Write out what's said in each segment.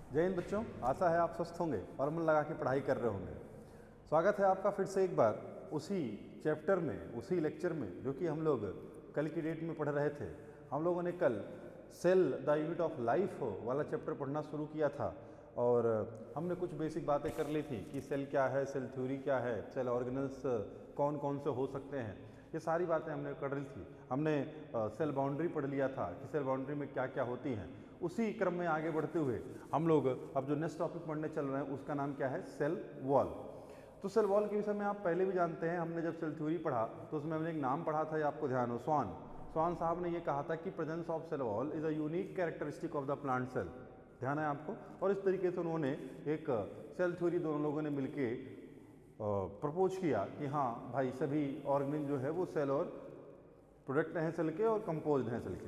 जय हिंद बच्चों, आशा है आप स्वस्थ होंगे और मन लगा के पढ़ाई कर रहे होंगे। स्वागत है आपका फिर से एक बार उसी चैप्टर में, उसी लेक्चर में जो कि हम लोग कल की डेट में पढ़ रहे थे। हम लोगों ने कल cell the unit of life वाला चैप्टर पढ़ना शुरू किया था और हमने कुछ बेसिक बातें कर ली थी कि सेल क्या है, सेल थ्योरी क्या है, सेल ऑर्गेनल्स कौन कौन से हो सकते हैं, ये सारी बातें हमने कर ली थी। हमने सेल बाउंड्री पढ़ लिया था कि सेल बाउंड्री में क्या क्या होती हैं। उसी क्रम में आगे बढ़ते हुए हम लोग अब जो नेक्स्ट टॉपिक पढ़ने चल रहे हैं उसका नाम क्या है, सेल वॉल। तो सेल वॉल के विषय में आप पहले भी जानते हैं, हमने जब सेल थ्योरी पढ़ा तो उसमें हमने एक नाम पढ़ा था, ये आपको ध्यान हो, स्वान साहब ने ये कहा था कि presence of cell wall is a unique characteristic of the plant cell. ध्यान है आपको। और इस तरीके से उन्होंने एक सेल थ्योरी दोनों लोगों ने मिलके प्रपोज किया कि हाँ भाई सभी ऑर्गेनिज्म जो है वो सेल और प्रोडक्ट हैं सेल के और कंपोज्ड हैं सेल के।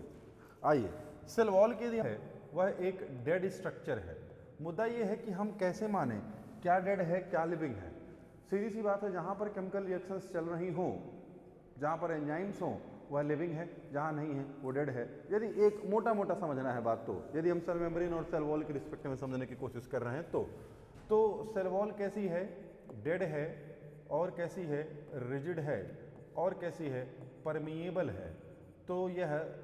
आइए, सेल वॉल के लिए है वह एक डेड स्ट्रक्चर है। मुद्दा ये है कि हम कैसे माने क्या डेड है क्या लिविंग है। सीधी सी बात है, जहाँ पर केमिकल रिएक्शंस चल रही हों, जहाँ पर एंजाइम्स हों, वह लिविंग है, जहाँ नहीं है वो डेड है। यदि एक मोटा मोटा समझना है बात, तो यदि हम सेल मेम्ब्रेन और सेल वॉल के रिस्पेक्ट में समझने की कोशिश कर रहे हैं तो सेल वॉल कैसी है, डेड है, और कैसी है, रिजिड है, और कैसी है, परमिएबल है। तो यह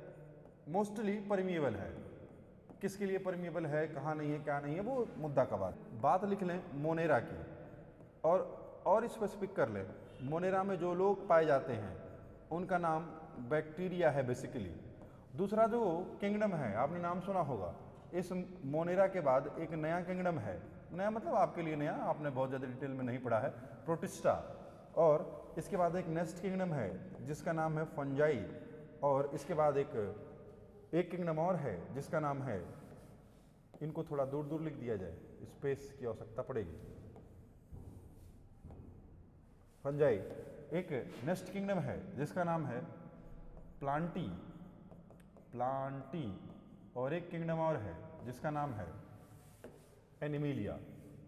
मोस्टली परमिएबल है। किसके लिए परमिएबल है, कहाँ नहीं है, क्या नहीं है, वो मुद्दा का बात लिख लें मोनेरा की और स्पेसिफिक कर लें। मोनेरा में जो लोग पाए जाते हैं उनका नाम बैक्टीरिया है बेसिकली। दूसरा जो किंगडम है, आपने नाम सुना होगा, इस मोनेरा के बाद एक नया किंगडम है। नया मतलब आपके लिए नया, आपने बहुत ज़्यादा डिटेल में नहीं पढ़ा है, प्रोटिस्टा। और इसके बाद एक नेक्स्ट किंगडम है जिसका नाम है फंजाई। और इसके बाद एक किंगडम और है जिसका नाम है, इनको थोड़ा दूर दूर लिख दिया जाए, स्पेस की आवश्यकता पड़ेगी। फंजाई। एक नेक्स्ट किंगडम है जिसका नाम है प्लांटी। और एक किंगडम और है जिसका नाम है एनिमिलिया।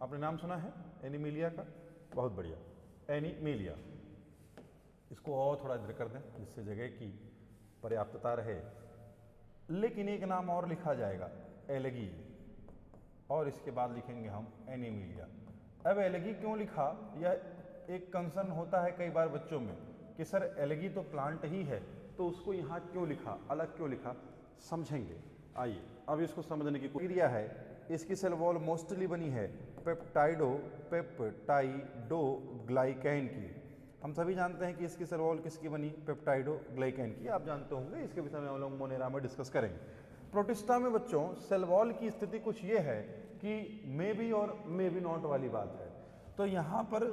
आपने नाम सुना है एनिमिलिया का? बहुत बढ़िया, एनिमिलिया। इसको और थोड़ा इधर कर दें जिससे जगह की पर्याप्तता रहे। लेकिन एक नाम और लिखा जाएगा, एलगी, और इसके बाद लिखेंगे हम एनिमिलिया। अब एलगी क्यों लिखा, यह एक कंसर्न होता है कई बार बच्चों में कि सर एलगी तो प्लांट ही है, तो उसको यहाँ क्यों लिखा, अलग क्यों लिखा, समझेंगे। आइए अब इसको समझने की प्रक्रिया है। इसकी सेल वॉल मोस्टली बनी है पेप्टाइडोग्लाइकैन की। हम सभी जानते हैं कि इसकी सेल वॉल किसकी बनी, पेप्टाइडोग्लाइकैन की। आप जानते होंगे, इसके विषय में हम लोग मोनेरा में डिस्कस करेंगे। प्रोटिस्टा में बच्चों सेल वॉल की स्थिति कुछ ये है कि मे बी और मे बी नॉट वाली बात है। तो यहाँ पर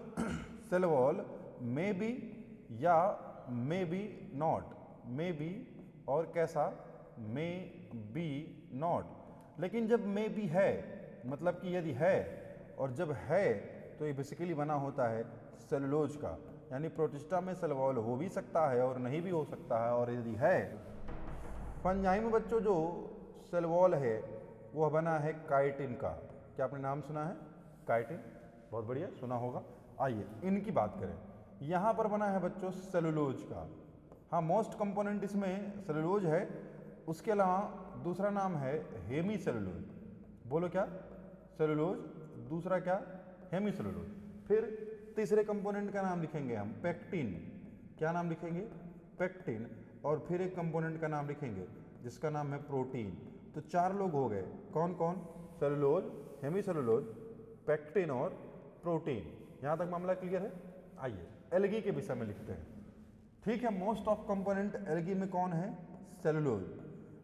सेल वॉल मे बी या may be not, may be और कैसा, मे बी नॉट। लेकिन जब मे बी है मतलब कि यदि है, और जब है तो ये बेसिकली बना होता है सेलुलोज का। यानी प्रोटिस्टा में सेल वॉल हो भी सकता है और नहीं भी हो सकता है। और यदि है, फंजाई में बच्चों जो सेल वॉल है वह बना है काइटिन का। क्या आपने नाम सुना है, काइटिन? बहुत बढ़िया, सुना होगा। आइए इनकी बात करें। यहाँ पर बना है बच्चों सेलुलोज का। हाँ, मोस्ट कंपोनेंट इसमें सेलुलोज है। उसके अलावा दूसरा नाम है हेमी सेलुलोज। बोलो क्या, सेलुलोज, दूसरा क्या, हेमी सेलुलोज। फिर तीसरे कंपोनेंट का नाम लिखेंगे हम पेक्टिन। क्या नाम लिखेंगे, पेक्टिन। और फिर एक कंपोनेंट का नाम लिखेंगे जिसका नाम है प्रोटीन। तो चार लोग हो गए, कौन कौन, सेलुलोज, हेमी सेलुलोज, पेक्टिन और प्रोटीन। यहाँ तक मामला क्लियर है। आइए एल्गी के विषय में लिखते हैं। ठीक है, मोस्ट ऑफ कंपोनेंट एल्गी में कौन है, सेलुलोज।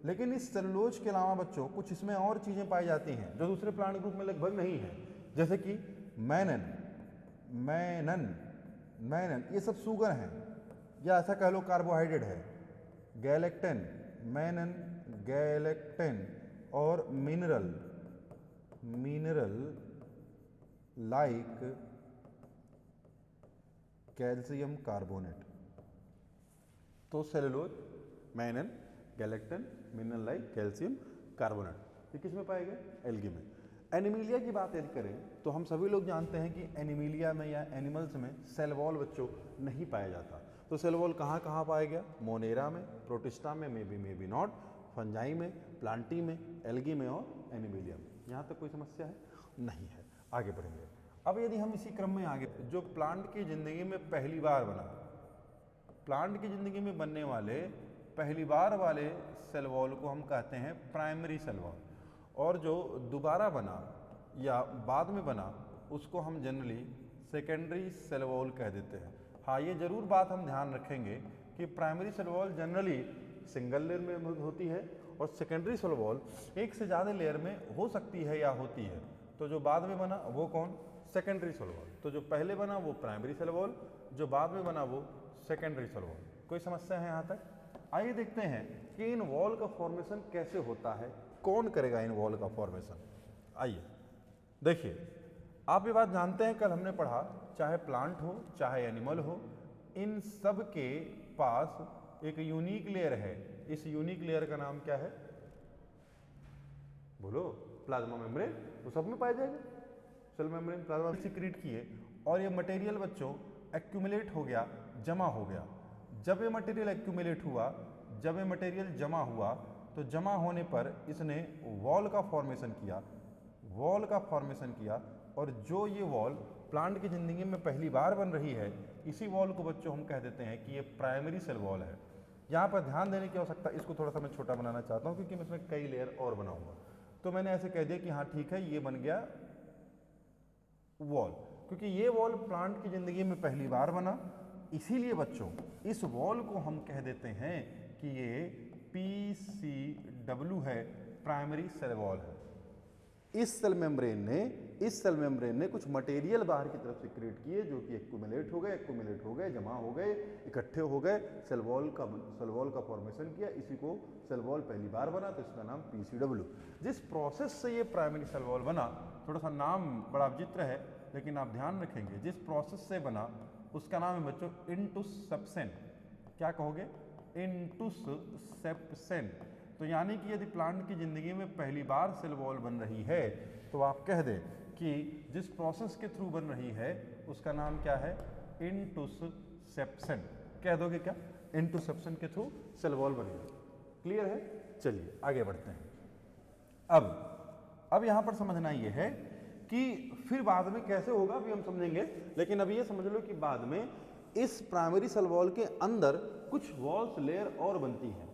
लेकिन इस सेलुलोज के अलावा बच्चों कुछ इसमें और चीज़ें पाई जाती हैं जो दूसरे प्लांट ग्रुप में लगभग नहीं है। जैसे कि मैनन, ये सब शुगर हैं, या ऐसा कह लो कार्बोहाइड्रेट है। गैलेक्टेन और मिनरल लाइक कैल्शियम कार्बोनेट। तो cellulose, mannan, galactan, mineral like calcium carbonate, ये किस में पाए गए, एल्गी में। एनिमिलिया की बात यदि करें तो हम सभी लोग जानते हैं कि एनिमिलिया में या एनिमल्स में सेल वॉल बच्चों नहीं पाया जाता। तो सेल वॉल कहाँ कहाँ पाया गया, मोनेरा में, प्रोटिस्टा में, मे बी नॉट, फंजाई में, प्लांटी में, एल्गी में और एनिमिलिया में। यहाँ तक कोई समस्या है? नहीं है। आगे बढ़ेंगे। अब यदि हम इसी क्रम में आगे, जो प्लांट की ज़िंदगी में पहली बार बना, प्लांट की ज़िंदगी में बनने वाले पहली बार वाले सेल वॉल को हम कहते हैं प्राइमरी सेल वॉल, और जो दोबारा बना या बाद में बना उसको हम जनरली सेकेंडरी सेल वॉल कह देते हैं। हाँ, ये जरूर बात हम ध्यान रखेंगे कि primary cell wall generally single layer में होती है और सेकेंडरी सेल वॉल एक से ज़्यादा लेयर में हो सकती है या होती है। तो जो बाद में बना वो कौन? Secondary cell wall. तो जो पहले बना वो प्राइमरी सेल वॉल, जो बाद में बना वो सेकेंडरी सेल वॉल। कोई समस्या है यहाँ तक? आइए देखते हैं कि इन वॉल का फॉर्मेशन कैसे होता है, कौन करेगा इन वॉल का फॉर्मेशन। आइए देखिए, आप ये बात जानते हैं, कल हमने पढ़ा, चाहे प्लांट हो चाहे एनिमल हो, इन सब के पास एक यूनिक लेयर है। इस यूनिक लेयर का नाम क्या है? बोलो। Plasma membrane. वो सब में पाया जाएगा। सेल मेम्ब्रेन, प्लाज्मा सिक्रीट किए और ये मटेरियल बच्चों एक्यूमुलेट हो गया, जमा हो गया। जब ये मटेरियल एक्यूमुलेट हुआ, जब ये मटेरियल जमा हुआ, तो जमा होने पर इसने वॉल का फॉर्मेशन किया, वॉल का फॉर्मेशन किया। और जो ये वॉल प्लांट की ज़िंदगी में पहली बार बन रही है, इसी वॉल को बच्चों हम कह देते हैं कि ये प्राइमरी सेल वॉल है। यहाँ पर ध्यान देने की आवश्यकता, इसको थोड़ा सा मैं छोटा बनाना चाहता हूँ क्योंकि मैं इसमें कई लेयर और बनाऊंगा। तो मैंने ऐसे कह दिया कि हाँ ठीक है, ये बन गया वॉल, क्योंकि ये वॉल प्लांट की ज़िंदगी में पहली बार बना। इसीलिए बच्चों इस वॉल को हम कह देते हैं कि ये PCW है, प्राइमरी सेल वॉल है। इस सेल मेम्ब्रेन ने कुछ मटेरियल बाहर की तरफ से क्रिएट किए जो कि एक्यूमुलेट हो गए, जमा हो गए, इकट्ठे हो गए, सेल वॉल का फॉर्मेशन किया। इसी को सेल वॉल पहली बार बना, तो इसका नाम PCW। जिस प्रोसेस से ये प्राइमरी सेल वॉल बना, थोड़ा सा नाम बड़ा विचित्र है लेकिन आप ध्यान रखेंगे, जिस प्रोसेस से बना उसका नाम है बच्चों इंटुसेप्शन। क्या कहोगे? इंटुसेप्शन। तो यानी कि यदि प्लांट की ज़िंदगी में पहली बार सेल वॉल बन रही है तो आप कह दें कि जिस प्रोसेस के थ्रू बन रही है उसका नाम क्या है? इंटुसेप्शन। कह दोगे क्या? इंटुसेप्शन के थ्रू सेल वॉल बनेगी। क्लियर है? चलिए आगे बढ़ते हैं। अब यहाँ पर समझना ये है कि फिर बाद में कैसे होगा अभी हम समझेंगे, लेकिन अभी ये समझ लो कि बाद में इस प्राइमरी सेल वॉल के अंदर कुछ वॉल्स लेयर और बनती हैं,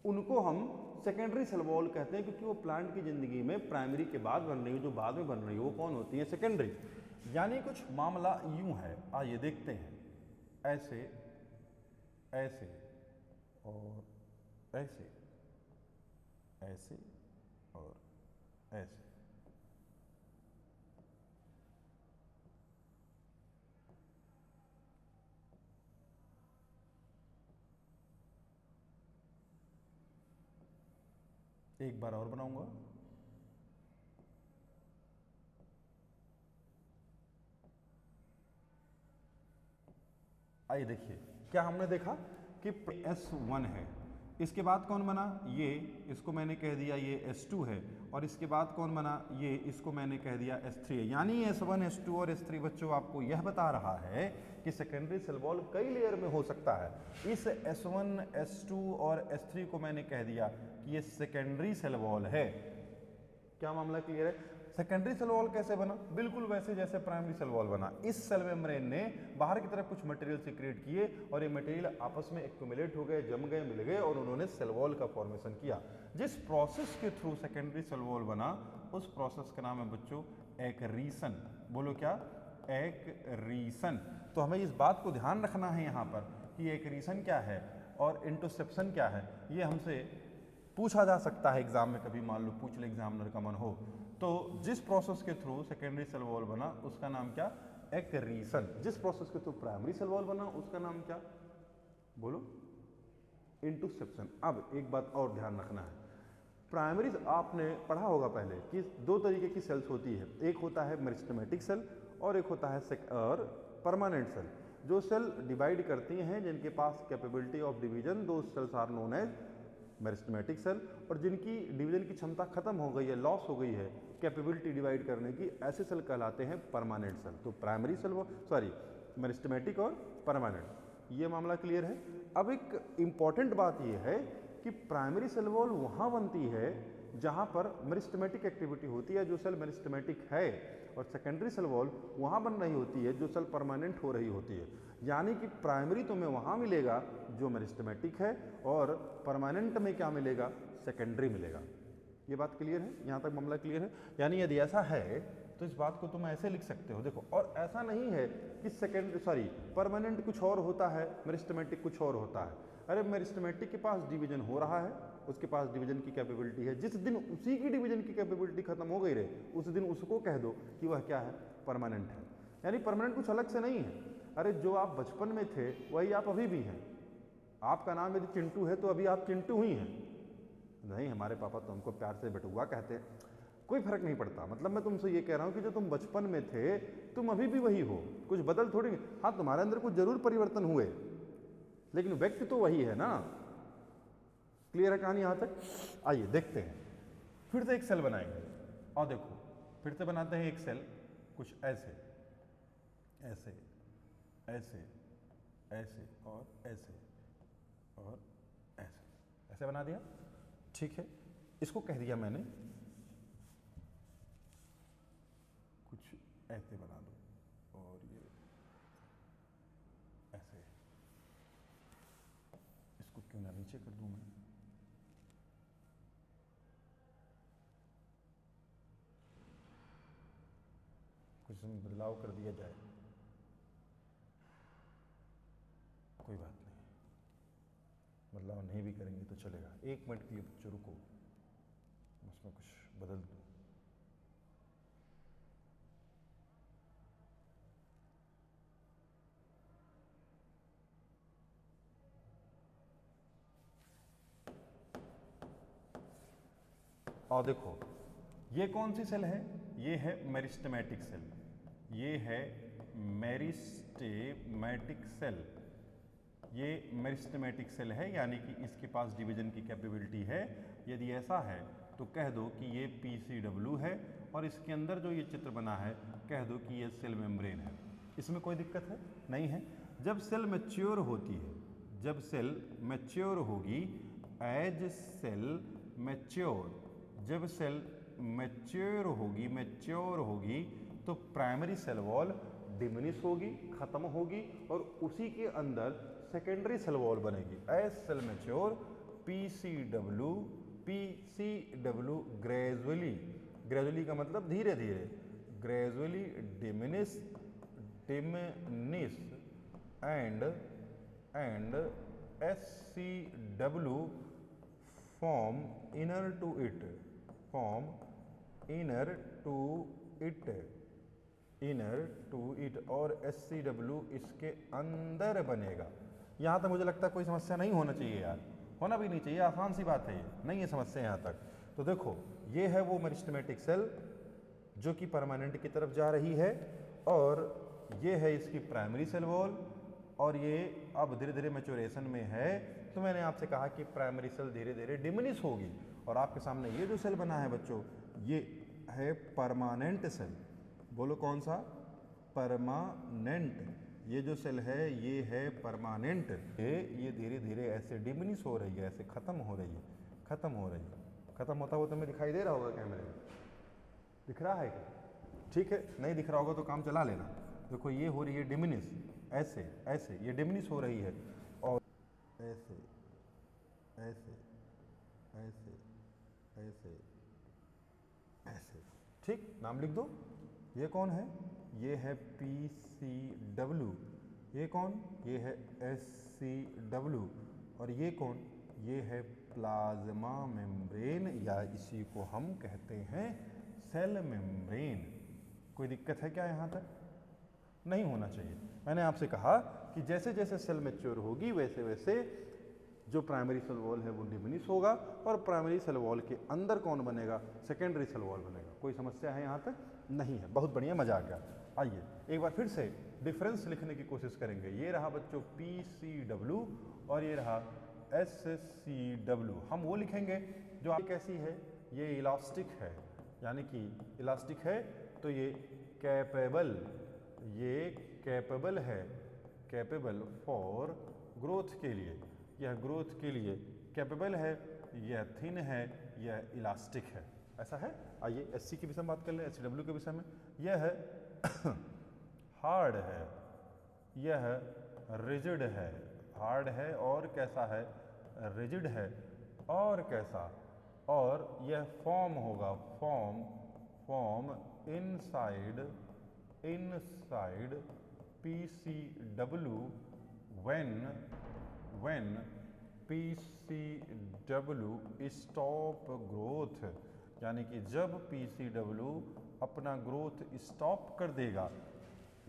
उनको हम सेकेंडरी सेल वॉल कहते हैं, क्योंकि वो प्लांट की ज़िंदगी में प्राइमरी के बाद बन रही है, जो बाद में बन रही है वो कौन होती है? सेकेंडरी। यानी कुछ मामला यूं है, आइए देखते हैं। ऐसे, ऐसे और ऐसे, ऐसे और ऐसे। एक बार और बनाऊंगा। आइए देखिए, क्या हमने देखा कि S1 है, इसके बाद कौन बना? ये, इसको मैंने कह दिया ये S2 है, और इसके बाद कौन बना? ये, इसको मैंने कह दिया S3 है। यानी S1, S2 और S3 बच्चों आपको यह बता रहा है कि सेकेंडरी सेल वॉल कई लेयर में हो सकता है। इस S1, S2 और S3 को मैंने कह दिया कि ये सेकेंडरी सेल वॉल है। क्या मामला क्लियर है? सेकेंडरी सेल वॉल कैसे बना? बिल्कुल वैसे जैसे प्राइमरी सेल वॉल बना। इस सेल मेम्ब्रेन ने बाहर की तरफ कुछ मटेरियल सीक्रेट किए और ये मटेरियल आपस में एक्यूमुलेट हो गए, जम गए, मिल गए और उन्होंने सेल वॉल का फॉर्मेशन किया। जिस प्रोसेस के थ्रू सेकेंडरी सेल वॉल बना उस प्रोसेस का नाम है बच्चों एक्रीशन। बोलो क्या? एक्रीशन। तो हमें इस बात को ध्यान रखना है यहाँ पर कि एक्रीशन क्या है और इंटरसेप्शन क्या है। ये हमसे पूछा जा सकता है एग्जाम में, कभी मान लो पूछ ले एग्जामिनर का मन हो तो। जिस प्रोसेस के थ्रू सेकेंडरी सेल वॉल बना उसका नाम क्या? एक्रीशन। जिस प्रोसेस के थ्रू प्राइमरी सेल वॉल बना उसका नाम क्या? बोलो। इंटरसेप्शन। अब एक बात और ध्यान रखना है, प्राइमरी आपने पढ़ा होगा पहले कि दो तरीके की सेल्स होती है, एक होता है मेरिस्टेमेटिक सेल और एक होता है परमानेंट सेल। जो सेल डिवाइड करती हैं, जिनके पास कैपेबिलिटी ऑफ डिवीजन, दो cells are known as meristematic cell, और जिनकी डिवीजन की क्षमता खत्म हो गई है, लॉस हो गई है कैपेबिलिटी डिवाइड करने की, ऐसे सेल कहलाते हैं परमानेंट सेल। तो प्राइमरी सेल मेरिस्टेमेटिक और परमानेंट, ये मामला क्लियर है। अब एक इंपॉर्टेंट बात यह है कि प्राइमरी सेल वॉल वहाँ बनती है जहाँ पर मेरिस्टेमेटिक एक्टिविटी होती है, जो सेल मेरिस्टेमेटिक है, और सेकेंडरी सेल वॉल वहाँ बन रही होती है जो सेल परमानेंट हो रही होती है। यानी कि प्राइमरी तुम्हें वहाँ मिलेगा जो मेरिस्टेमेटिक है, और परमानेंट में क्या मिलेगा, सेकेंडरी मिलेगा। ये बात क्लियर है, यहाँ तक मामला क्लियर है। यानी यदि ऐसा है तो इस बात को तुम ऐसे लिख सकते हो, देखो, और ऐसा नहीं है कि परमानेंट कुछ और होता है, मेरिस्टेमेटिक कुछ और होता है। अरे मेरिस्टेमेटिक के पास डिवीजन हो रहा है, उसके पास डिवीजन की कैपेबिलिटी है, जिस दिन उसी की डिवीजन की कैपेबिलिटी खत्म हो गई रहे, उस दिन उसको कह दो कि वह क्या है, परमानेंट है। यानी परमानेंट कुछ अलग से नहीं है। अरे जो आप बचपन में थे वही आप अभी भी हैं। आपका नाम यदि चिंटू है तो अभी आप चिंटू ही हैं। नहीं, हमारे पापा तो हमको प्यार से बेटुआ कहते हैं, कोई फर्क नहीं पड़ता। मतलब मैं तुमसे ये कह रहा हूँ कि जो तुम बचपन में थे तुम अभी भी वही हो, कुछ बदल थोड़ी। हाँ, तुम्हारे अंदर कुछ जरूर परिवर्तन हुए, लेकिन व्यक्ति तो वही है ना। क्लियर है कहानी यहाँ तक? आइए देखते हैं, फिर से एक सेल बनाएंगे। और देखो, फिर से बनाते हैं एक सेल, कुछ ऐसे ऐसे ऐसे ऐसे और ऐसे और ऐसे, ऐसे बना दिया। ठीक है, इसको कह दिया मैंने कुछ ऐसे बना दो, और ये ऐसे, इसको क्यों ना नीचे कर दूं मैं। कुछ इसमें बदलाव कर दिया जाए, कोई बात नहीं, बदलाव नहीं भी करेंगे तो चलेगा। एक मिनट के लिए बच्चों रुको, उसमें कुछ बदल दूं। और देखो, ये कौन सी सेल है, ये है मेरिस्टेमेटिक सेल, ये है मेरिस्टेमेटिक सेल, ये मेरिस्टेमेटिक सेल है, यानी कि इसके पास डिवीजन की कैपेबिलिटी है। यदि ऐसा है तो कह दो कि ये PCW है, और इसके अंदर जो ये चित्र बना है कह दो कि ये सेल मेम्ब्रेन है। इसमें कोई दिक्कत है? नहीं है। जब सेल मैच्योर होती है, जब सेल मैच्योर होगी, एज सेल मैच्योर, जब सेल मैच्योर होगी तो प्राइमरी सेल वॉल डिमिनिश होगी, खत्म होगी, और उसी के अंदर सेकेंडरी सेल वॉल बनेगी। As cell mature, PCW gradually का मतलब धीरे धीरे, gradually diminish and SCW form inner to it, और SCW इसके अंदर बनेगा। यहाँ तक मुझे लगता है कोई समस्या नहीं होना चाहिए यार, होना भी नहीं चाहिए, आसान सी बात है, ये नहीं है समस्या यहाँ तक। तो देखो, ये है वो मेरिस्टेमेटिक सेल जो कि परमानेंट की तरफ जा रही है, और ये है इसकी प्राइमरी सेल वॉल, और ये अब धीरे धीरे मैच्योरेशन में है। तो मैंने आपसे कहा कि प्राइमरी सेल धीरे धीरे डिमिनिश होगी, और आपके सामने ये जो सेल बना है बच्चों, ये है परमानेंट सेल। बोलो कौन सा? परमानेंट। ये जो सेल है ये है परमानेंट। ये धीरे धीरे ऐसे डिमिनिश हो रही है, ऐसे खत्म हो रही है, खत्म हो रही है। खत्म होता हुआ तुम्हें दिखाई दे रहा होगा कैमरे में, दिख रहा है क्या? ठीक है, नहीं दिख रहा होगा तो काम चला लेना। देखो, ये हो रही है डिमिनिश, ऐसे ऐसे ये डिमिनिश हो रही है, और ऐसे ऐसे ऐसे ऐसे ऐसे। ठीक, नाम लिख दो। ये कौन है? ये है PCW। ये कौन? ये है SCW। और ये कौन? ये है प्लाज्मा मेम्ब्रेन, या इसी को हम कहते हैं सेल मेम्ब्रेन। कोई दिक्कत है क्या यहाँ तक? नहीं होना चाहिए। मैंने आपसे कहा कि जैसे जैसे सेल मैच्योर होगी वैसे वैसे जो प्राइमरी सेल वॉल है वो डिमिनिश होगा, और प्राइमरी सेल वॉल के अंदर कौन बनेगा? सेकेंडरी सेल वॉल बनेगा। कोई समस्या है यहाँ तक? नहीं है। बहुत बढ़िया, मजा आ गया। आइए एक बार फिर से डिफरेंस लिखने की कोशिश करेंगे। ये रहा बच्चों PCW, और ये रहा SCW। हम वो लिखेंगे जो कैसी है, ये इलास्टिक है, यानी कि इलास्टिक है, तो ये कैपेबल, ये कैपेबल है, कैपेबल फॉर ग्रोथ के लिए, यह ग्रोथ के लिए कैपेबल है। यह थिन है, यह इलास्टिक है, ऐसा है। आइए SC के विषय में बात कर लें, SW के विषय में। यह हार्ड है, यह रिजिड है, हार्ड है और कैसा है, रिजिड है और कैसा, और यह फॉर्म होगा, form inside PCW when PCW stop growth, यानी कि जब PCW अपना ग्रोथ स्टॉप कर देगा।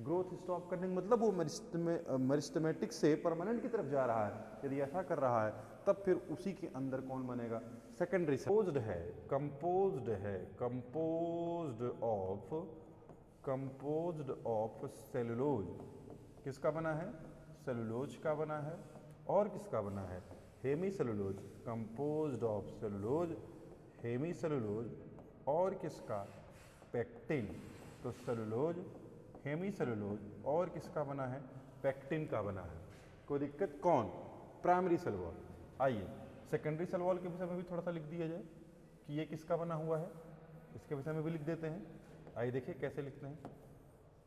ग्रोथ स्टॉप करने का मतलब वो मेरिस्टेमेटिक से परमानेंट की तरफ जा रहा है, यदि ऐसा कर रहा है तब फिर उसी के अंदर कौन बनेगा, सेकेंडरी। कंपोज्ड है, कंपोज्ड ऑफ सेलुलोज, किसका बना है, सेलुलोज का बना है, और किसका बना है, hemicellulose, composed of cellulose, hemicellulose, और किसका, पेक्टिन। तो सेलुलोज, हेमी सेलुलोज और किसका बना है, पेक्टिन का बना है। कोई दिक्कत, कौन, प्राइमरी सेल वॉल। आइए सेकेंडरी सेल वॉल के विषय में भी थोड़ा सा लिख दिया जाए कि ये किसका बना हुआ है, इसके विषय में भी लिख देते हैं। आइए देखिए कैसे लिखते हैं।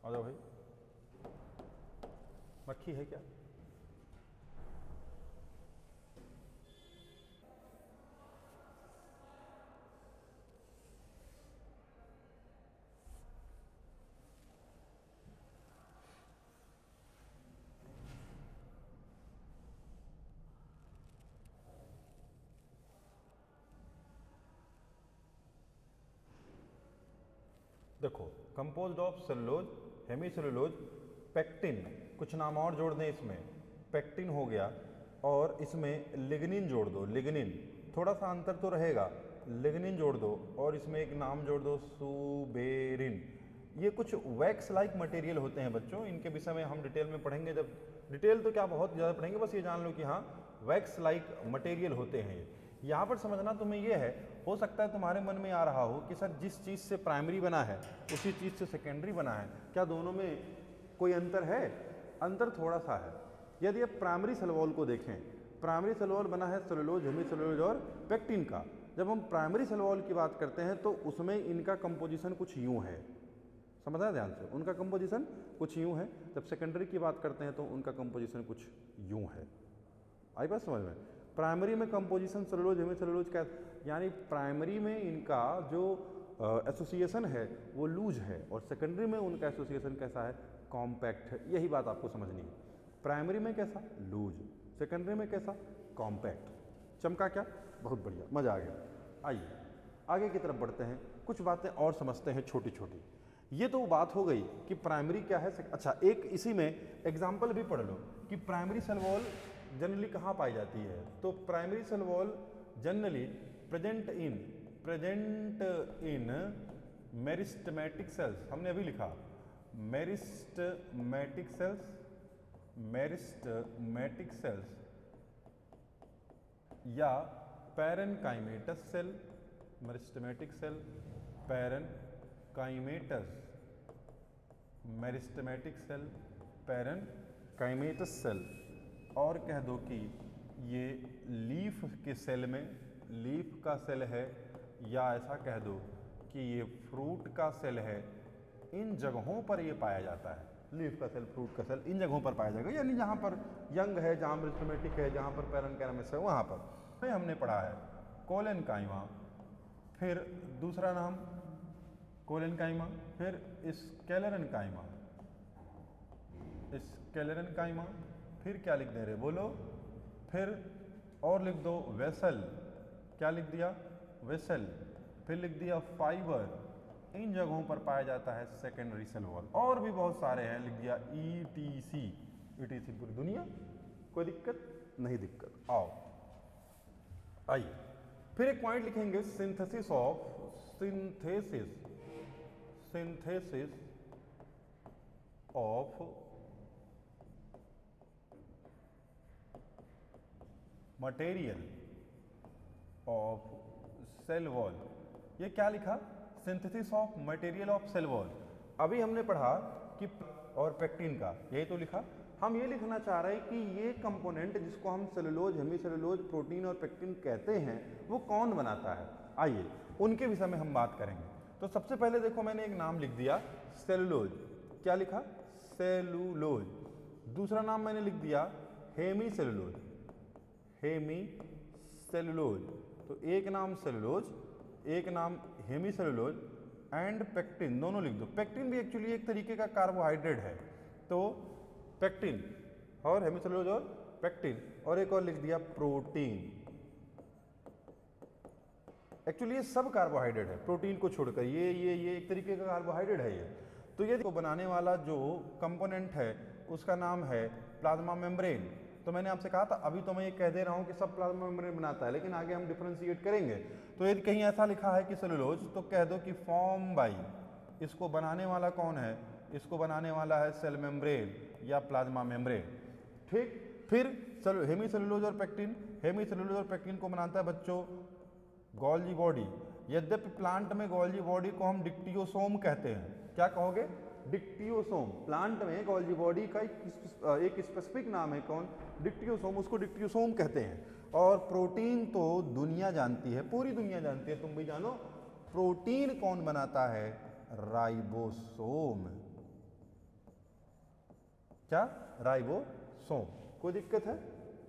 आ जाओ भाई, मक्खी है क्या, देखो composed of cellulose, hemicellulose, pectin, कुछ नाम और जोड़ दें इसमें, पेक्टिन हो गया, और इसमें लिग्निन जोड़ दो, लिग्निन, थोड़ा सा अंतर तो रहेगा, लिग्निन जोड़ दो, और इसमें एक नाम जोड़ दो, सुबेरिन। ये कुछ वैक्स लाइक मटेरियल होते हैं बच्चों, इनके विषय में हम डिटेल में पढ़ेंगे, जब डिटेल तो क्या बहुत ज़्यादा पढ़ेंगे, बस ये जान लो कि हाँ वैक्स लाइक मटेरियल होते हैं। यहाँ पर समझना तुम्हें ये है, हो सकता है तुम्हारे मन में आ रहा हो कि सर जिस चीज़ से प्राइमरी बना है उसी चीज़ से सेकेंडरी बना है, क्या दोनों में कोई अंतर है? अंतर थोड़ा सा है। यदि आप प्राइमरी सेल वॉल को देखें, प्राइमरी सेल वॉल बना है सेलुलोज, हेमी सेलुलोज और पेक्टिन का। जब हम प्राइमरी सेल वॉल की बात करते हैं तो उसमें इनका कंपोजिशन कुछ यूँ है, समझ आया ध्यान से, उनका कंपोजिशन कुछ यूँ है। जब सेकेंडरी की बात करते हैं तो उनका कंपोजिशन कुछ यूँ है। आई बात समझ में? प्राइमरी में कंपोजिशन सेलुलोज, हेमी सेलुलोज का, यानी प्राइमरी में इनका जो एसोसिएशन है वो लूज है, और सेकेंडरी में उनका एसोसिएशन कैसा है, कॉम्पैक्ट है। यही बात आपको समझनी है। प्राइमरी में कैसा, लूज, सेकेंडरी में कैसा, कॉम्पैक्ट। चमका क्या? बहुत बढ़िया, मजा आ गया। आइए आगे की तरफ बढ़ते हैं, कुछ बातें और समझते हैं छोटी छोटी। ये तो बात हो गई कि प्राइमरी क्या है। अच्छा, एक इसी में एग्जाम्पल भी पढ़ लो कि प्राइमरी सेल वॉल जनरली कहाँ पाई जाती है। तो primary cell wall generally present in meristematic cells, हमने अभी लिखा मेरिस्टेमेटिक सेल्स या parenchymatous cell, meristematic cell, parenchymatous, meristematic cell, parenchymatous cell, और कह दो कि ये लीफ के सेल में, लीफ का सेल है, या ऐसा कह दो कि ये फ्रूट का सेल है। इन जगहों पर ये पाया जाता है, लीफ का सेल, फ्रूट का सेल, इन जगहों पर पाया जाएगा, यानी जहाँ पर यंग है, जहाँ मेरिस्टेमेटिक है, जहाँ पर पैरेनकाइमेटस है, वहाँ पर। हमने पढ़ा है कोलेनकाइमा, फिर दूसरा नाम कोलेनकाइमा, फिर स्केलेरेनकाइमा, स्केलेरेनकाइमा, फिर क्या लिख दे रहे बोलो, फिर और लिख दो वेसल, क्या लिख दिया, वेसल, फिर लिख दिया फाइबर। इन जगहों पर पाया जाता है सेकेंडरी सेल वॉल। और भी बहुत सारे हैं, लिख दिया ETC, ETC पूरी दुनिया। कोई दिक्कत नहीं? दिक्कत आओ, आइए फिर एक पॉइंट लिखेंगे, synthesis of material of cell wall. ये क्या लिखा, synthesis of material of cell wall. अभी हमने पढ़ा कि और पेक्टिन का, यही तो लिखा। हम ये लिखना चाह रहे हैं कि ये कंपोनेंट जिसको हम सेलुलोज, हेमीसेलुलोज, प्रोटीन और पेक्टिन कहते हैं वो कौन बनाता है। आइए उनके विषय में हम बात करेंगे। तो सबसे पहले देखो मैंने एक नाम लिख दिया सेलुलोज। क्या लिखा? सेलुलोज। दूसरा नाम मैंने लिख दिया हेमीसेलुलोज। हेमीसेलुलोज। तो एक नाम सेलुलोज, एक नाम हेमीसेलुलोज एंड पेक्टिन, दोनों लिख दो। पेक्टिन भी एक्चुअली एक तरीके का कार्बोहाइड्रेट है। तो पेक्टिन और हेमीसेलुलोज और पेक्टिन, और एक और लिख दिया प्रोटीन। एक्चुअली ये सब कार्बोहाइड्रेट है, प्रोटीन को छोड़कर। ये एक तरीके का कार्बोहाइड्रेट है ये। तो ये को बनाने वाला जो कंपोनेंट है उसका नाम है प्लाज्मा मेम्ब्रेन। तो मैंने आपसे कहा था, अभी तो मैं ये कह दे रहा हूँ कि सब प्लाज्मा मेम्ब्रेन बनाता है, लेकिन आगे हम डिफ्रेंशिएट करेंगे। तो यदि कहीं ऐसा लिखा है कि सेलुलोज, तो कह दो कि फॉर्म बाई, इसको बनाने वाला कौन है? इसको बनाने वाला है सेल मेम्ब्रेन या प्लाज्मा मेम्ब्रेन। ठीक। फिर हेमीसेलुलोज और पेक्टिन, हेमीसेलुलोज और पेक्टिन को बनाता है बच्चों गोल्जी बॉडी। यद्यपि प्लांट में गोल्जी बॉडी को हम डिक्टियोसोम कहते हैं। क्या कहोगे? डिक्टियोसोम। प्लांट में गोल्जी बॉडी का एक स्पेसिफिक नाम है, कौन? डिक्टियोसोम, उसको डिक्टियोसोम कहते हैं। और प्रोटीन तो दुनिया जानती है, पूरी दुनिया जानती है, तुम भी जानो। प्रोटीन कौन बनाता है? राइबोसोम। क्या? राइबोसोम। कोई दिक्कत है?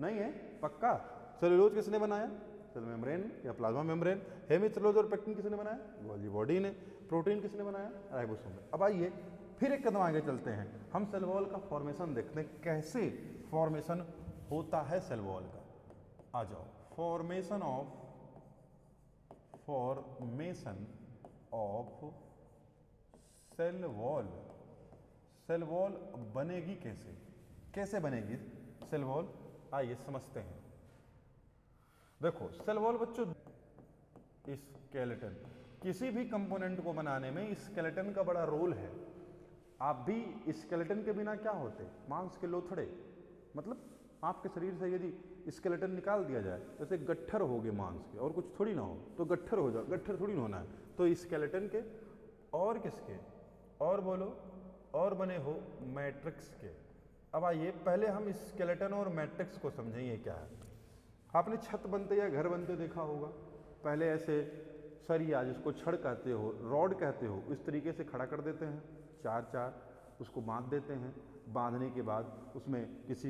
नहीं है? पक्का? सेलुलोज किसने बनाया? सेल मेम्ब्रेन या प्लाज्मा मेम्ब्रेन। हेमीसेलुलोज और पेक्टिन किसने बनाया? गोल्जी बॉडी ने। प्रोटीन किसने बनाया? राइबोसोम ने। अब आइए फिर एक कदम आगे चलते हैं, हम सेल वॉल का फॉर्मेशन देखते हैं, कैसे फॉर्मेशन होता है सेल वॉल का। आ जाओ, formation of cell wall. Cell wall बनेगी कैसे? कैसे बनेगी सेल वॉल? आइए समझते हैं। देखो सेल वॉल बच्चों, स्केलेटन, किसी भी कंपोनेंट को बनाने में स्केलेटन का बड़ा रोल है। आप भी स्केलेटन के बिना क्या होते? मांस के लोथड़े। मतलब आपके शरीर से यदि स्केलेटन निकाल दिया जाए, जैसे गट्ठर हो गए मांस के, और कुछ थोड़ी ना हो, तो गट्ठर हो जाओ, गट्ठर थोड़ी ना होना है। तो स्केलेटन के और किसके? और बोलो, और बने हो मैट्रिक्स के। अब आइए पहले हम स्केलेटन और मैट्रिक्स को समझें, ये क्या है। आपने छत बनते या घर बनते देखा होगा, पहले ऐसे सरिया, जिसको छड़ कहते हो, रॉड कहते हो, इस तरीके से खड़ा कर देते हैं, चार चार, उसको बांध देते हैं। बांधने के बाद उसमें किसी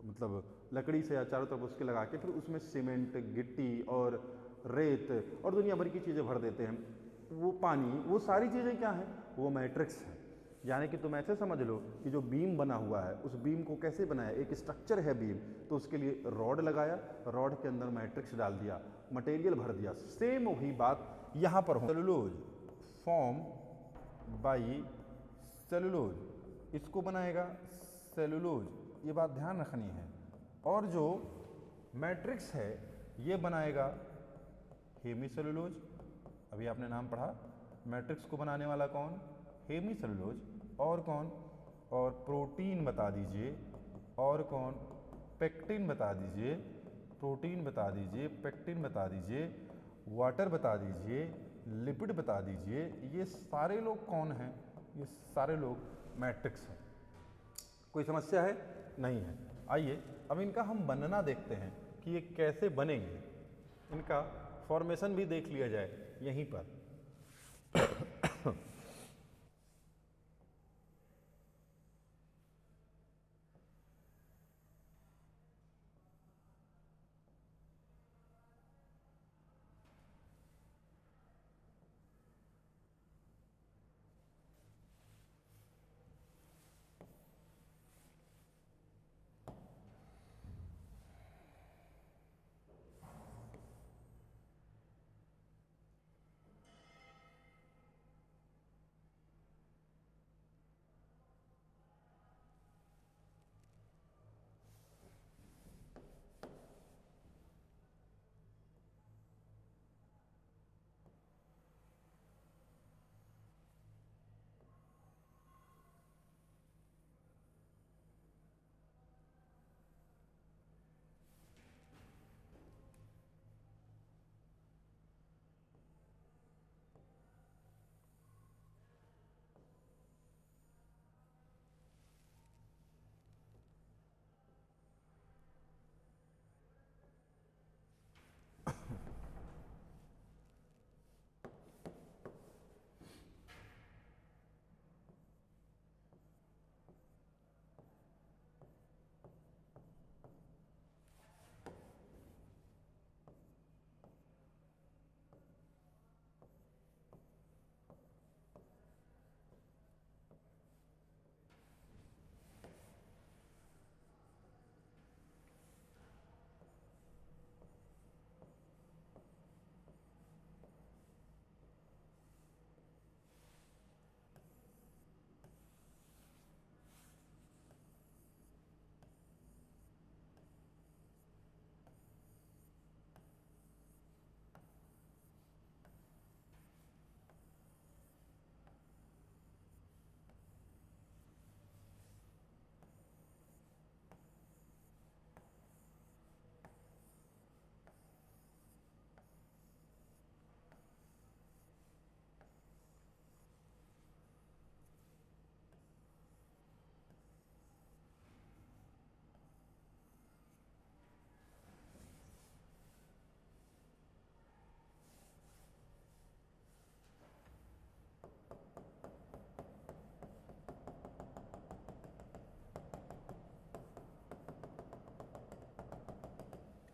मतलब लकड़ी से या चारों तरफ उसके लगा के फिर उसमें सीमेंट, गिट्टी और रेत और दुनिया भर की चीज़ें भर देते हैं, वो पानी, वो सारी चीज़ें क्या हैं? वो मैट्रिक्स है। यानी कि तुम ऐसे समझ लो कि जो बीम बना हुआ है, उस बीम को कैसे बनाया? एक स्ट्रक्चर है बीम, तो उसके लिए रॉड लगाया, रॉड के अंदर मैट्रिक्स डाल दिया, मटेरियल भर दिया। सेम वही बात यहाँ पर हो। सेलुलोज फॉर्म बाई सेलुलोज, इसको बनाएगा सेलुलोज, ये बात ध्यान रखनी है। और जो मैट्रिक्स है ये बनाएगा हेमीसेलुलोज। अभी आपने नाम पढ़ा, मैट्रिक्स को बनाने वाला कौन? हेमीसेलुलोज। और कौन? और प्रोटीन बता दीजिए, और कौन? पेक्टिन बता दीजिए, प्रोटीन बता दीजिए, पेक्टिन बता दीजिए, वाटर बता दीजिए, लिपिड बता दीजिए। ये सारे लोग कौन हैं? ये सारे लोग मैट्रिक्स हैं। कोई समस्या है? नहीं है। आइए अब इनका हम बनना देखते हैं कि ये कैसे बनेंगे। इनका फॉर्मेशन भी देख लिया जाए यहीं पर।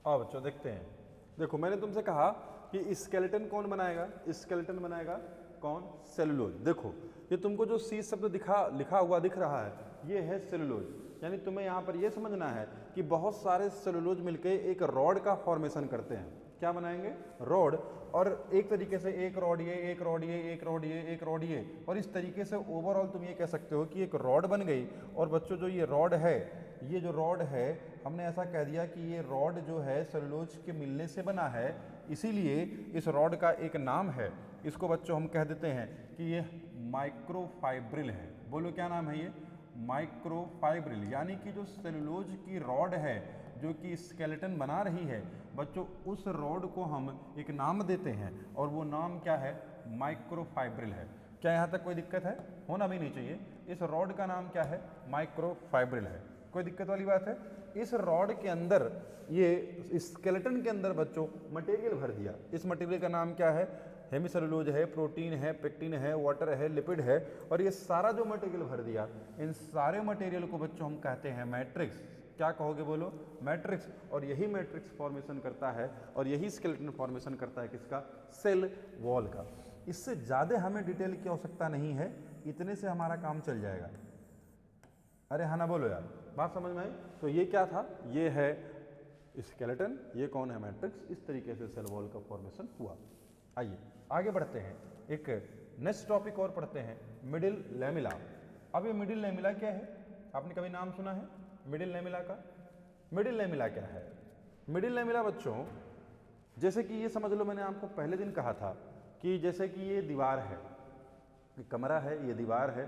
आओ बच्चों देखते हैं। देखो मैंने तुमसे कहा कि स्केलेटन कौन बनाएगा, स्केलेटन बनाएगा कौन, सेलुलोज। देखो ये तुमको जो सी शब्द लिखा हुआ दिख रहा है ये है सेलुलोज, यानी तुम्हें यहाँ पर ये समझना है कि बहुत सारे सेलुलोज मिलके एक रॉड का फॉर्मेशन करते हैं। क्या बनाएंगे, रॉड। और एक तरीके से एक रॉड ये, एक रॉड ये, एक रॉड ये, एक रॉड ये, और इस तरीके से ओवरऑल तुम ये कह सकते हो कि एक रॉड बन गई। और बच्चों जो ये रॉड है, ये जो रॉड है हमने ऐसा कह दिया कि ये रॉड जो है सेलुलोज के मिलने से बना है, इसीलिए इस रॉड का एक नाम है, इसको बच्चों हम कह देते हैं कि ये माइक्रोफाइब्रिल है। बोलो क्या नाम है ये, माइक्रोफाइब्रिल। यानी कि जो सेलुलोज की रॉड है जो कि स्केलेटन बना रही है बच्चों, उस रॉड को हम एक नाम देते हैं और वो नाम क्या है, माइक्रोफाइब्रिल है। क्या यहाँ तक कोई दिक्कत है, होना भी नहीं चाहिए। इस रॉड का नाम क्या है, माइक्रोफाइब्रिल है। कोई दिक्कत वाली बात है। इस रॉड के अंदर, ये स्केलेटन के अंदर बच्चों मटेरियल भर दिया। इस मटेरियल का नाम क्या है, हेमिसेलुलोज है, प्रोटीन है, पेक्टिन है, वाटर है, लिपिड है, और ये सारा जो मटेरियल भर दिया, इन सारे मटेरियल को बच्चों हम कहते हैं मैट्रिक्स। क्या कहोगे बोलो, मैट्रिक्स। और यही मैट्रिक्स फॉर्मेशन करता है और यही स्केलेटन फॉर्मेशन करता है किसका, सेल वॉल का। इससे ज़्यादा हमें डिटेल की आवश्यकता नहीं है, इतने से हमारा काम चल जाएगा। अरे हाँ ना बोलो यार, बात समझ में आई। तो ये क्या था, ये है स्केलेटन, ये कौन है, मैट्रिक्स। इस तरीके से सेल वॉल का फॉर्मेशन हुआ। आइए आगे बढ़ते हैं, एक नेक्स्ट टॉपिक और पढ़ते हैं, मिडिल लैमिला। अब ये मिडिल लैमिला क्या है, आपने कभी नाम सुना है मिडिल लैमिला का। मिडिल लैमिला क्या है, मिडिल लैमिला बच्चों जैसे कि ये समझ लो, मैंने आपको पहले दिन कहा था कि जैसे कि ये दीवार है, ये कमरा है, ये दीवार है,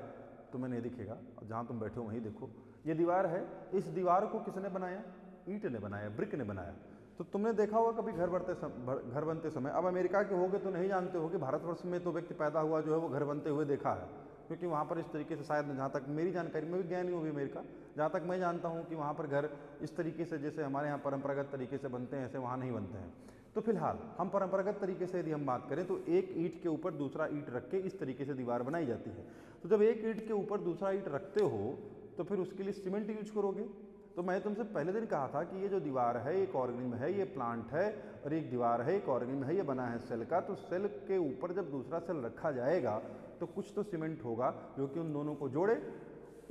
तुम्हें नहीं दिखेगा, जहाँ तुम बैठे हो वहीं देखो, ये दीवार है। इस दीवार को किसने बनाया, ईंट ने बनाया, ब्रिक ने बनाया। तो तुमने देखा होगा कभी घर बनते समय, अब अमेरिका के होगे तो नहीं जानते हो कि भारतवर्ष में तो व्यक्ति पैदा हुआ जो है वो घर बनते हुए देखा है, क्योंकि वहाँ पर इस तरीके से शायद, जहाँ तक मेरी जानकारी, मैं भी गया नहीं हूँ अभी अमेरिका, जहाँ तक मैं जानता हूँ कि वहाँ पर घर इस तरीके से जैसे हमारे यहाँ परंपरागत तरीके से बनते हैं, ऐसे वहाँ नहीं बनते हैं। तो फिलहाल हम परंपरागत तरीके से यदि हम बात करें तो एक ईंट के ऊपर दूसरा ईंट रख के इस तरीके से दीवार बनाई जाती है। तो जब एक ईंट के ऊपर दूसरा ईंट रखते हो तो फिर उसके लिए सीमेंट यूज करोगे। तो मैं तुमसे पहले दिन कहा था कि ये जो दीवार है एक ऑर्गेनिज्म है, ये प्लांट है, और एक दीवार है एक ऑर्गेनिज्म है, ये बना है सेल का। तो सेल के ऊपर जब दूसरा सेल रखा जाएगा तो कुछ तो सीमेंट होगा जो कि उन दोनों को जोड़े,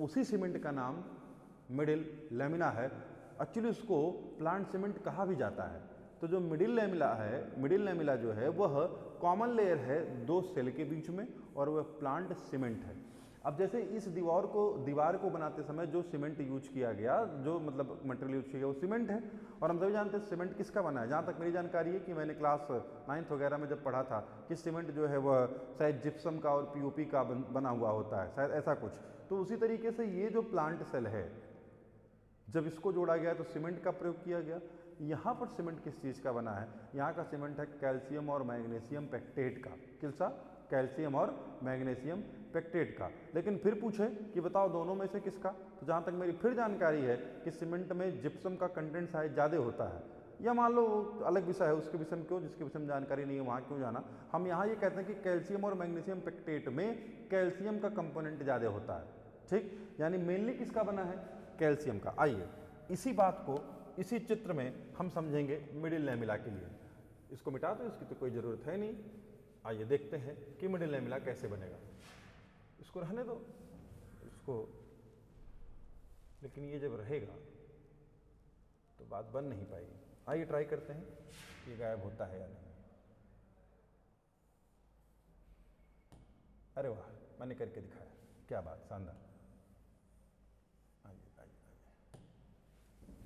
उसी सीमेंट का नाम मिडिल लैमिना है। एक्चुअली उसको प्लांट सीमेंट कहा भी जाता है। तो जो मिडिल लैमिला है, मिडिल लैमिला जो है वह कॉमन लेयर है दो सेल के बीच में, और वह प्लांट सीमेंट है। अब जैसे इस दीवार को बनाते समय जो सीमेंट यूज किया गया, जो मतलब मटेरियल यूज किया गया वो सीमेंट है। और हम सभी जानते हैं सीमेंट किसका बना है, जहाँ तक मेरी जानकारी है कि मैंने क्लास 9th वगैरह में जब पढ़ा था कि सीमेंट जो है वह शायद जिप्सम का और पीओपी का बना हुआ होता है, शायद ऐसा कुछ। तो उसी तरीके से ये जो प्लांट सेल है, जब इसको जोड़ा गया तो सीमेंट का प्रयोग किया गया। यहाँ पर सीमेंट किस चीज़ का बना है, यहाँ का सीमेंट है कैल्शियम और मैग्नीशियम पेक्टेट का। किसका, कैल्शियम और मैग्नीशियम पेक्टेट का। लेकिन फिर पूछे कि बताओ दोनों में से किसका, तो जहाँ तक मेरी फिर जानकारी है कि सीमेंट में जिप्सम का कंटेंट शायद ज़्यादा होता है, या मान लो अलग विषय है, उसके विषय में क्यों, जिसके विषय में जानकारी नहीं है वहाँ क्यों जाना। हम यहाँ ये कहते हैं कि कैल्शियम और मैग्नीशियम पेक्टेट में कैल्शियम का कंपोनेंट ज़्यादा होता है। ठीक, यानी मेनली किसका बना है, कैल्शियम का। आइए इसी बात को इसी चित्र में हम समझेंगे मिडिल लैमिला के लिए। इसको मिटा दो, इसकी तो कोई ज़रूरत है नहीं। आइए देखते हैं कि मिडिल लैमिला कैसे बनेगा। इसको रहने दो इसको, लेकिन ये जब रहेगा तो बात बन नहीं पाएगी। आइए ट्राई करते हैं ये गायब होता है या नहीं। अरे वाह, मैंने करके दिखाया, क्या बात, शानदार। आइए आइए आइए,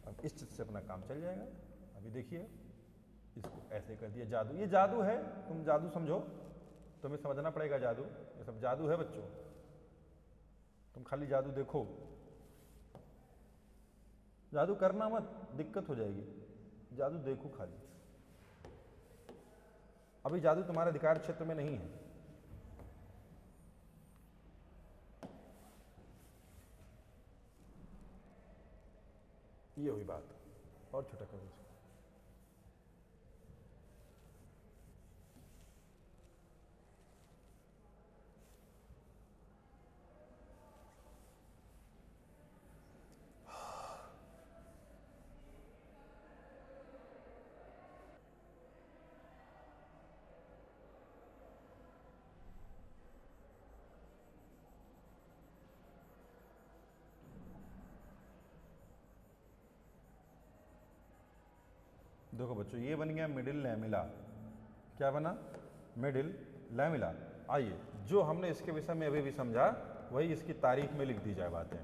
अब इस चित्र से अपना काम चल जाएगा। अभी देखिए, इसको ऐसे कर दिया, जादू, ये जादू है, तुम जादू समझो, तुम्हें समझना पड़ेगा जादू, ये सब जादू है बच्चों, तुम खाली जादू देखो, जादू करना मत, दिक्कत हो जाएगी, जादू देखो खाली। अभी जादू तुम्हारे अधिकार क्षेत्र में नहीं है। ये हुई बात, और छोटा करो इसको। देखो बच्चों ये बन गया मिडिल लैमिला। क्या बना? Middle lamella. आइए जो हमने इसके विषय में अभी भी समझा वही इसकी तारीख में लिख दी जाए बातें।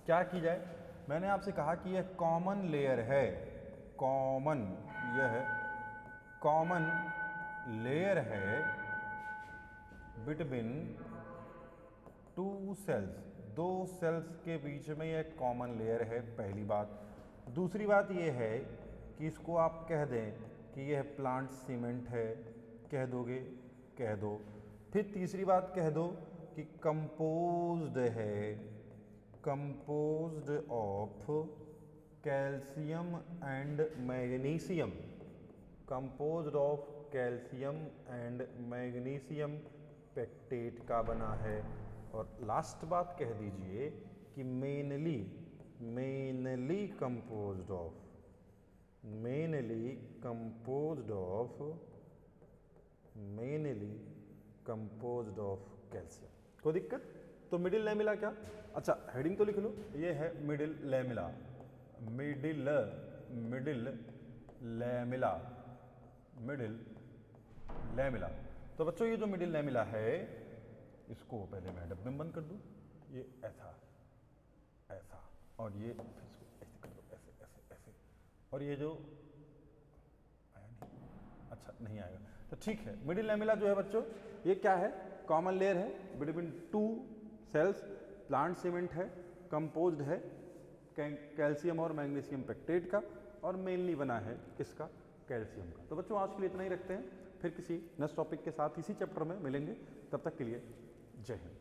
क्या की जाए? मैंने आपसे कहा कि यह कॉमन लेयर है, कॉमन, यह कॉमन लेयर है बिटवीन टू सेल्स, दो सेल्स के बीच में यह कॉमन लेयर है, पहली बात। दूसरी बात यह है कि इसको आप कह दें कि यह प्लांट सीमेंट है, कह दोगे? कह दो। फिर तीसरी बात कह दो कि कंपोज्ड है, composed of calcium and magnesium, composed of calcium and magnesium pectate का बना है। और लास्ट बात कह दीजिए कि mainly composed of, mainly composed of calcium. कोई दिक्कत? तो मिडिल लैमिला क्या? अच्छा हेडिंग तो लिख लो, ये है middle lamella, middle lamella, middle lamella. तो बच्चों ये जो मिडिल लैमिला है इसको पहले मैं डब्बे में बंद कर दूं, ये ऐसा ऐसा, और ये फिर इसको ऐसे कर दो, ऐसे ऐसे ऐसे, और ये जो आया नहीं, अच्छा नहीं आएगा तो ठीक है। मिडिल लैमिला जो है बच्चों ये क्या है? कॉमन लेयर है between two cells, plant cement है, कंपोज्ड है कैल्शियम और मैग्नीशियम पेक्टेट का, और मेनली बना है किसका? कैल्शियम का। तो बच्चों आज के लिए इतना ही रखते हैं, फिर किसी नेक्स्ट टॉपिक के साथ इसी चैप्टर में मिलेंगे। तब तक के लिए जय हिंद।